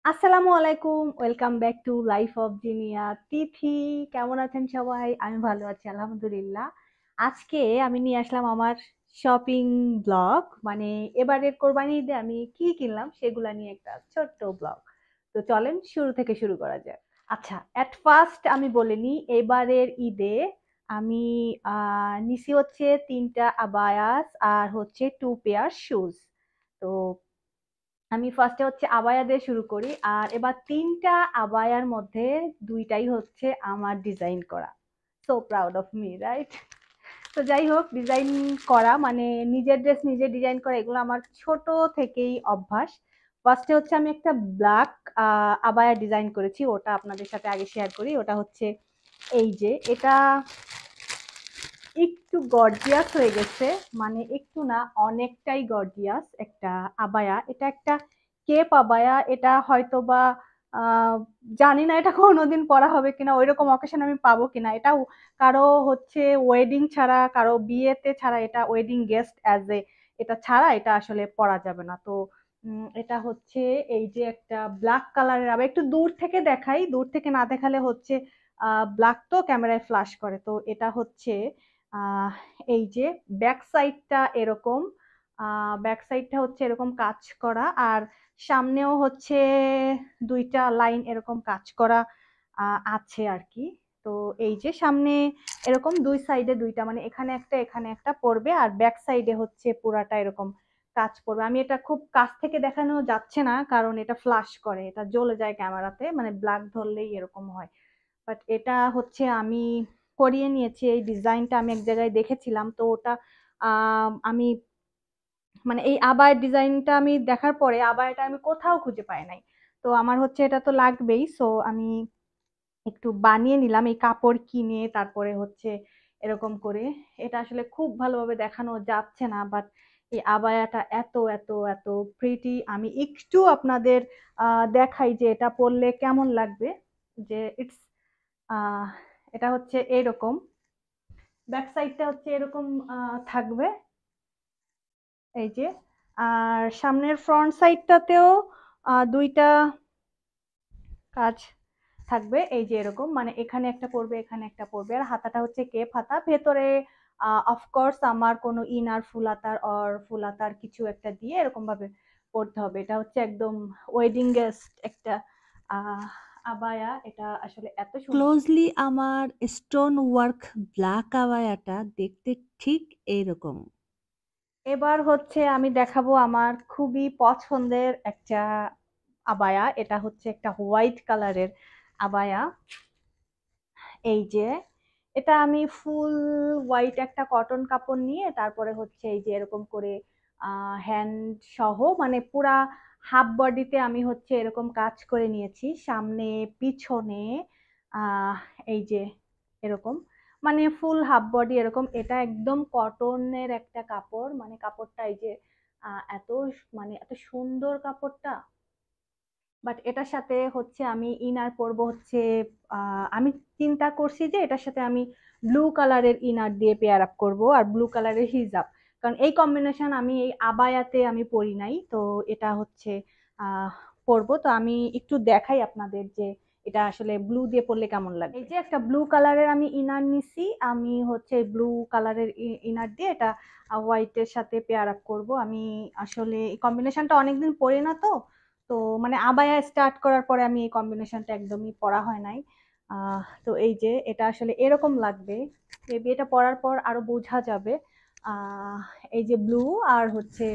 আসসালামু আলাইকুম, welcome back to life of Zinia. Tithi, কেমন আছেন সবাই? আমি ভালো আছি আলহামদুলিল্লাহ। আজকে আমি নিয়ে আসলাম আমার শপিং ব্লগ, মানে এবারের কোরবানি ঈদে আমি কি কিনলাম সেগুলা নিয়ে একটা ছোট্ট ব্লগ। তো চলেন শুরু থেকে শুরু করা যাক। আচ্ছা, এট ফার্স্ট আমি বলে নিই, এবারের ঈদে আমি নিছি হচ্ছে 3টা আবায়াস আর হচ্ছে 2 পেয়ার শুজ। তো আমি ফার্স্টে হচ্ছে আবায়া দিয়ে শুরু করি। আর এবার 3টা আবায়ার মধ্যে 2টাই হচ্ছে আমার ডিজাইন করা। So proud of me, right? তো যাই হোক, ডিজাইন করা মানে নিজের ড্রেস নিজে ডিজাইন করা, এগুলো আমার ছোট থেকেই অভ্যাস। ফার্স্টে হচ্ছে আমি একটা ব্ল্যাক আবায়া ডিজাইন করেছি, ওটা আপনাদের সাথে আগে শেয়ার করি। ওটা হচ্ছে এই যে এটা একটু গর্জিয়াস হয়ে গেছে, মানে একটু না, অনেকটাই গর্জিয়াস একটা আবায়া। এটা একটা কেপ আবায়া। এটা হয়তো বা আহ, জানি না এটা কোনোদিন পরা হবে কিনা, ওইরকম অকেশন আমি পাবো কিনা। এটা কারো হচ্ছে ওয়েডিং ছাড়া, কারো বিয়েতে ছাড়া, এটা ওয়েডিং গেস্ট অ্যাজ এ, এটা ছাড়া এটা আসলে পরা যাবে না। তো এটা হচ্ছে এই যে একটা ব্ল্যাক কালারের। আবার একটু দূর থেকে দেখাই, দূর থেকে না দেখালে হচ্ছে ব্ল্যাক তো ক্যামেরায় ফ্ল্যাশ করে। তো এটা হচ্ছে আহ এই যে ব্যাক সাইডটা এরকম, ব্যাক সাইডটা হচ্ছে এরকম কাজ করা, আর সামনেও হচ্ছে 2টা লাইন এরকম কাজ করা আছে আর কি। তো এই যে সামনে এরকম 2 সাইডে 2টা, মানে এখানে একটা এখানে একটা পড়বে, আর ব্যাক সাইডে হচ্ছে পুরাটা এরকম কাজ পড়বে। আমি এটা খুব কাছ থেকে দেখানো যাচ্ছে না, কারণ এটা ফ্লাশ করে, এটা জ্বলে যায় ক্যামেরাতে, মানে ব্ল্যাক ধরলেই এরকম হয়। বাট এটা হচ্ছে আমি করিয়ে নিয়েছি। এই ডিজাইনটা আমি এক জায়গায় দেখেছিলাম, তো ওটা আমি মানে এই আবায়ের ডিজাইনটা আমি দেখার পরে আবায়াটা আমি কোথাও খুঁজে পাই নাই। তো আমার হচ্ছে এটা তো লাগবেই, সো আমি একটু বানিয়ে নিলাম এই কাপড় কিনে, তারপরে হচ্ছে এরকম করে। এটা আসলে খুব ভালোভাবে দেখানো যাচ্ছে না, বাট এই আবায়াটা এত এত এত প্রিটি। আমি একটু আপনাদের দেখাই যে এটা পরলে কেমন লাগবে। যে ইটস আহ এটা হচ্ছে এরকম, ব্যাক সাইডটা হচ্ছে এরকম থাকবে এই যে। আর সামনের ফ্রন্ট সাইডটাতেও 2টা কাজ থাকবে এই যে এরকম, মানে এখানে একটা পড়বে এখানে একটা পড়বে। আর হাতাটা হচ্ছে কেপ হাতা, ভেতরে অফকোর্স আমার কোনো ইনার ফুলাতার অর ফুলাতার কিছু একটা দিয়ে এরকম ভাবে পড়তে হবে। এটা হচ্ছে একদম ওয়েডিং গেস্ট একটা আহ আবায়া। এটা আসলে এত সুন্দর। ক্লোজলি আমার স্টোন ওয়ার্ক ব্ল্যাক আবায়াটা দেখতে ঠিক এইরকম। এবার হচ্ছে আমি দেখাবো আমার খুবই পছন্দের একটা আবায়া। এটা হচ্ছে একটা হোয়াইট কালারের আবায়া। এই যে এটা আমি ফুল হোয়াইট একটা কটন কাপড় নিয়ে, তারপরে হচ্ছে এই যে এরকম করে হ্যান্ড সহ, মানে পুরা হাফ বডিতে আমি হচ্ছে এরকম কাজ করে নিয়েছি, সামনে পিছনে আহ এই যে এরকম, মানে ফুল হাফ বডি এরকম। এটা একদম কটনের একটা কাপড়, মানে কাপড়টা এই যে এত, মানে এত সুন্দর কাপড়টা। বাট এটার সাথে হচ্ছে আমি ইনার পরবো হচ্ছে আমি চিন্তা করছি যে এটার সাথে আমি ব্লু কালারের ইনার দিয়ে পেয়ার আপ করবো, আর ব্লু কালারের হিজাব। কারণ এই কম্বিনেশন আমি এই আবায়াতে আমি পরি নাই, তো এটা হচ্ছে আহ পরবো। তো আমি একটু দেখাই আপনাদের যে এটা আসলে ব্লু দিয়ে পরলে কেমন লাগে। এই যে একটা ব্লু কালারের আমি ইনার নিছি, আমি হচ্ছে ব্লু কালারের ইনার দিয়ে এটা হোয়াইটের সাথে পেয়ার আপ করবো। আমি আসলে এই কম্বিনেশনটা অনেকদিন পরি না, তো তো মানে আবায়া স্টার্ট করার পরে আমি এই কম্বিনেশনটা একদমই পরা হয় নাই। তো এই যে এটা আসলে এরকম লাগবে, মেবি এটা পরার পর আরো বোঝা যাবে। আহ এই যে ব্লু আর হচ্ছে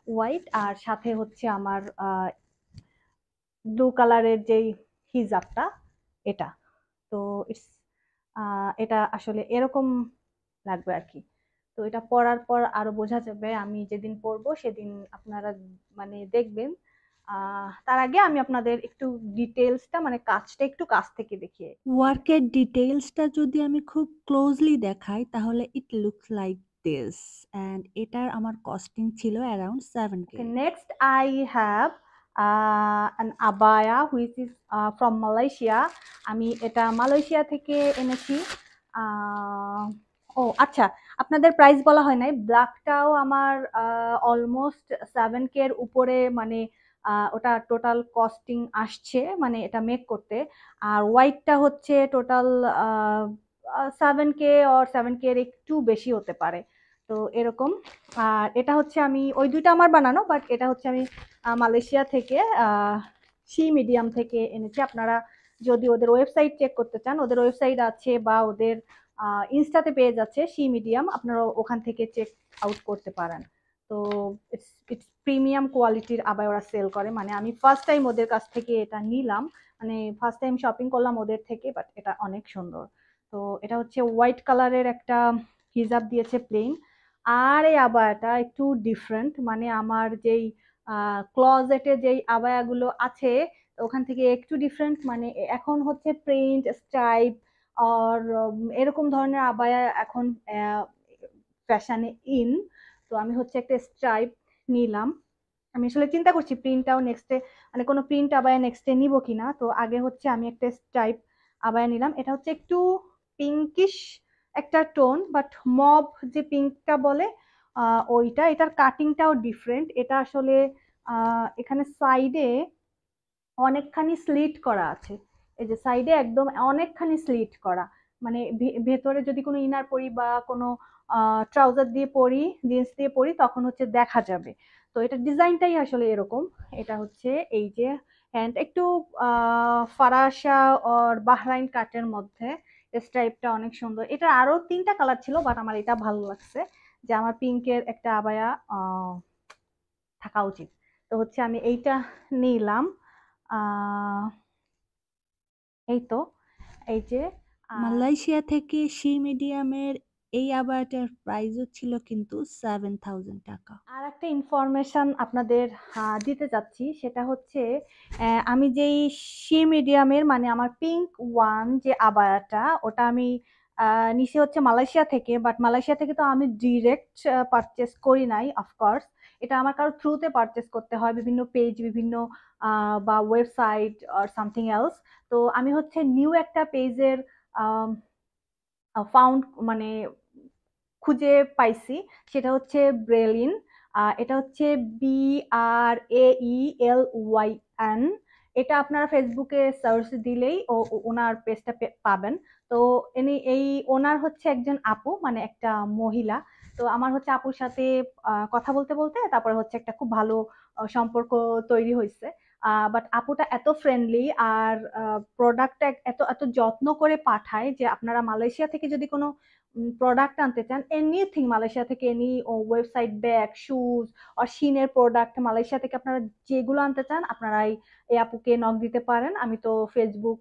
হোয়াইট, আর সাথে হচ্ছে আমার ব্লু কালারের যেই হিজাবটা, এটা। তো ইটস এটা আসলে এরকম লাগবে আর কি। তো এটা পরার পর আরো বোঝা যাবে, আমি যেদিন পরবো সেদিন আপনারা মানে দেখবেন। তার আগে আমি আপনাদের একটু ডিটেলসটা, মানে কাজটা একটু কাছ থেকে দেখিয়ে। ওয়ার্কের ডিটেইলসটা যদি আমি খুব ক্লোজলি দেখাই তাহলে it looks like this, and এটার আমার কস্টিং ছিল around 7K। Okay, next I have an abaya which is from Malaysia. আমি এটা মালয়েশিয়া থেকে এনেছি। আহ, ও আচ্ছা, আপনাদের প্রাইস বলা হয় নাই। ব্ল্যাকটাও আমার অলমোস্ট 7K এর উপরে, মানে ওটা টোটাল কস্টিং আসছে মানে এটা মেক করতে। আর হোয়াইটটা হচ্ছে টোটাল 7K অর 7K এর একটু বেশি হতে পারে, তো এরকম। আর এটা হচ্ছে আমি ওই দুইটা আমার বানানো, বাট এটা হচ্ছে আমি মালয়েশিয়া থেকে সি মিডিয়াম থেকে এনেছি। আপনারা যদি ওদের ওয়েবসাইট চেক করতে চান, ওদের ওয়েবসাইট আছে বা ওদের ইনস্টাতে পেজ আছে সি মিডিয়াম, আপনারা ওখান থেকে চেক আউট করতে পারেন। তো ইটস ইটস প্রিমিয়াম কোয়ালিটির আবায়া ওরা সেল করে, মানে আমি ফার্স্ট টাইম ওদের কাছ থেকে এটা নিলাম, মানে ফার্স্ট টাইম শপিং করলাম ওদের থেকে, বাট এটা অনেক সুন্দর। তো এটা হচ্ছে হোয়াইট কালারের একটা হিজাব দিয়েছে প্লেন। আর এই আবায়াটা একটু ডিফারেন্ট, মানে আমার যেই ক্লজেটে যেই আবায়াগুলো আছে ওখান থেকে একটু ডিফারেন্ট, মানে এখন হচ্ছে প্রিন্ট স্ট্রাইপ আর এরকম ধরনের আবায়া এখন ফ্যাশনে ইন। তো আমি হচ্ছে একটা স্ট্রাইপ নিলাম। আমি আসলে চিন্তা করছি প্রিন্টটাও নেক্সটে, মানে কোনো প্রিন্ট আবায়া নেক্সটে নিব কিনা। তো আগে হচ্ছে আমি একটা স্ট্রাইপ আবায়া নিলাম, এটা হচ্ছে একটু পিঙ্কিশ একটা টোন, বাট মব যে পিঙ্কটা বলে ওইটা। এটার কাটিংটাও ডিফারেন্ট, এটা আসলে এখানে সাইডে অনেকখানি স্লিট করা আছে। এই যে সাইডে একদম অনেকখানি স্লিট করা, মানে ভেতরে যদি কোনো ইনার পরি বা কোনো ট্রাউজার দিয়ে পরি, জিন্স দিয়ে পরি, তখন হচ্ছে দেখা যাবে। তো এটা ডিজাইনটাই আসলে এরকম। এটা হচ্ছে এই যে হ্যান্ড একটু ফারাসা আর বাহরাইন কাটের মধ্যে, স্ট্রাইপটা অনেক সুন্দর। এটা আরো 3টা কালার ছিল, বাট আমার এটা ভালো লাগছে যে আমার পিঙ্কের একটা আবায়া থাকা উচিত। তো হচ্ছে আমি এইটা নিলাম। আহ এই তো, এই যে। আর মালয়েশিয়া থেকে সি মিডিয়ামের এই আবায়াটার প্রাইসও ছিল কিন্তু 7,000 টাকা। আর একটা ইনফরমেশন আপনাদের দিতে চাচ্ছি, সেটা হচ্ছে আমি যেই সি মিডিয়ামের মানে আমার পিঙ্ক ওয়ান যে আবায়াটা, ওটা আমি নিচে হচ্ছে মালয়েশিয়া থেকে, বাট মালয়েশিয়া থেকে তো আমি ডিরেক্ট পারচেস করি নাই অফকোর্স। এটা আমার কারো থ্রুতে পারচেস করতে হয়, বিভিন্ন পেজ, বিভিন্ন বা ওয়েবসাইট আর সামথিং এলস। তো আমি হচ্ছে নিউ একটা পেজের ফাউন্ড মানে খুঁজে পাইছি, সেটা হচ্ছে ব্রেলিন। এটা হচ্ছে BRAELYN। এটা আপনারা ফেসবুকে সার্চ দিলেই ওনার পেজটা পাবেন। তো ইনি এই ওনার হচ্ছে একজন আপু, মানে একটা মহিলা। তো আমার হচ্ছে আপুর সাথে কথা বলতে বলতে তারপরে হচ্ছে একটা খুব ভালো সম্পর্ক তৈরি হয়েছে। বাট আপুটা এত ফ্রেন্ডলি আর প্রোডাক্টটা এত এত যত্ন করে পাঠায় যে আপনারা মালয়েশিয়া থেকে যদি কোনো প্রোডাক্ট আনতে চান, এনিথিং মালয়েশিয়া থেকে, এনি ওয়েবসাইট, ব্যাগ, শুজ আর শিনের প্রোডাক্ট মালয়েশিয়া থেকে আপনারা যেগুলো আনতে চান, আপনারা এই আপুকে নক দিতে পারেন। আমি তো ফেসবুক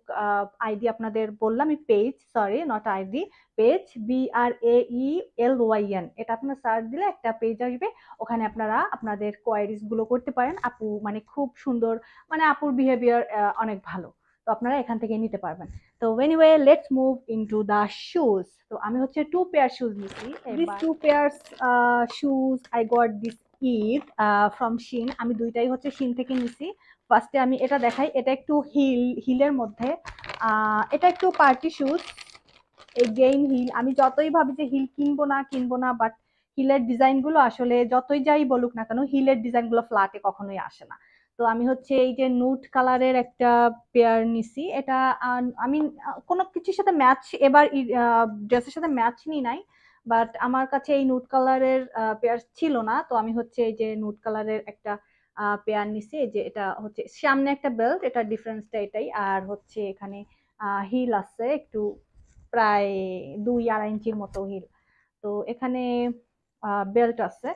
আইডি আপনাদের বললাম, page, sorry not ID, page BRAELYN, এটা আপনারা সার্চ দিলে একটা পেজ আসবে, ওখানে আপনারা আপনাদের কোয়ারিজ গুলো করতে পারেন। আপু মানে খুব সুন্দর, মানে আপুর বিহেভিয়ার অনেক ভালো। তো আপনারা এখান থেকে নিতে পারবেন। তো anyway let's move into the shoes. তো আমি হচ্ছে 2 পেয়ার শুজ নিছি। This 2 pairs shoes I got this Eid from Shein. আমি দুইটাই হচ্ছে শিন থেকে নিছি। ফার্স্টে আমি এটা দেখাই, এটা একটু হিলের মধ্যে, এটা একটু পার্টি শুজ। এই গেইন হিল, আমি যতই ভাবি যে হিল কিনবো না কিনবো না, বাট হিলের ডিজাইন গুলো আসলে যতই যাই বলুক না কেন, হিলের ডিজাইন গুলো ফ্ল্যাটে কখনোই আসে না। তো আমি হচ্ছে এই যে নুট কালারের একটা পেয়ার নিছি। এটা আমি কোনো কিছুর সাথে ম্যাচ, এবার ড্রেসের সাথে ম্যাচ নি নাই, বাট আমার কাছে এই নুট কালারের পেয়ার ছিল না, তো আমি হচ্ছে এই যে নুট কালারের একটা পেয়ার নিছি। এই যে এটা হচ্ছে সামনে একটা বেল্ট, এটা ডিফারেন্সটা এটাই। আর হচ্ছে এখানে হিল আছে একটু, প্রায় 2-2.5 ইঞ্চির মতো হিল। তো এখানে বেল্ট আছে।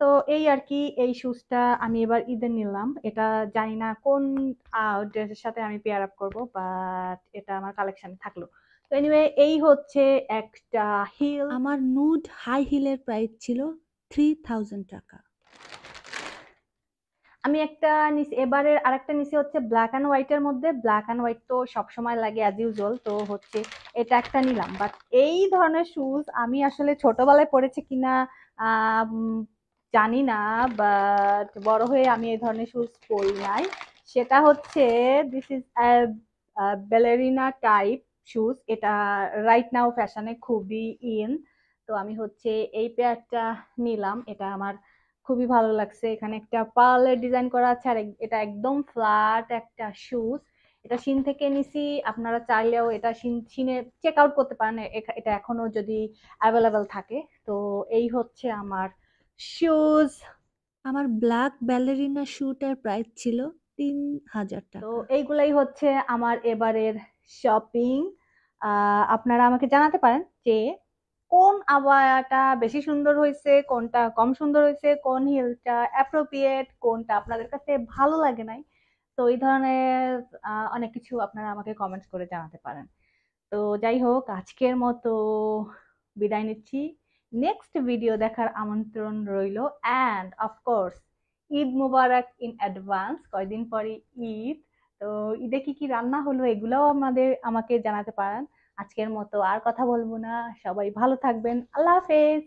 তো এই আর কি, এই শুজটা আমি এবার ঈদে নিলাম। এটা জানি না কোন ড্রেসের সাথে আমি পেয়ার আপ করবো, বাট এটা আমার কালেকশনে থাকলো। তো এনিওয়ে এই হচ্ছে একটা হিল। আমার নুড হাই হিলের প্রাইস ছিল 3,000 টাকা। আমি একটা নিচে, এবারের আরেকটা নিচে হচ্ছে ব্ল্যাক অ্যান্ড হোয়াইটের মধ্যে। ব্ল্যাক অ্যান্ড হোয়াইট তো সবসময় লাগে অ্যাজ ইউজুয়াল, তো হচ্ছে এটা একটা নিলাম। বাট এই ধরনের শুজ আমি আসলে ছোটবেলায় পড়েছি কিনা জানি না, বাট বড় হয়ে আমি এই ধরনের শুজ পরি নাই। সেটা হচ্ছে this is ballerina type shoes. এটা রাইট নাও ফ্যাশনে খুবই ইন। তো আমি হচ্ছে এই পেয়ারটা নিলাম। এটা আমার খুবই ভালো লাগছে। এখানে একটা পার্লের ডিজাইন করা আছে, আর এটা একদম ফ্ল্যাট একটা শুজ। এটা শিন থেকে নিছি, আপনারা চাইলেও এটা শিনে চেক আউট করতে পারেন, এটা এখনো যদি অ্যাভেলেবেল থাকে। তো এই হচ্ছে আমার শুজ। আমার ব্ল্যাক ব্যালেরিনা শুটার প্রাইস ছিল 3000 তো টাকা। এইগুলাই হচ্ছে আমার এবারের শপিং। আপনারা আমাকে জানাতে পারেন যে কোন আবায়াটা বেশি সুন্দর হয়েছে, কোনটা কম সুন্দর হয়েছে, কোন হিলটা অ্যাপ্রোপ্রিয়েট, কোনটা আপনাদের কাছে ভালো লাগে নাই। তো এই ধরনের অনেক কিছু আপনারা আমাকে কমেন্টস করে জানাতে পারেন। তো যাই হোক, আজকের মতো বিদায় নিচ্ছি। নেক্সট ভিডিও দেখার আমন্ত্রণ রইলো, and of course Eid Mubarak in advance. কয়দিন পরে ঈদ। তো ঈদে কি কি রান্না হলো এগুলাও আমাকে জানাতে পারেন। আজকের মতো আর কথা বলবো না, সবাই ভালো থাকবেন, আল্লাহ হাফেজ।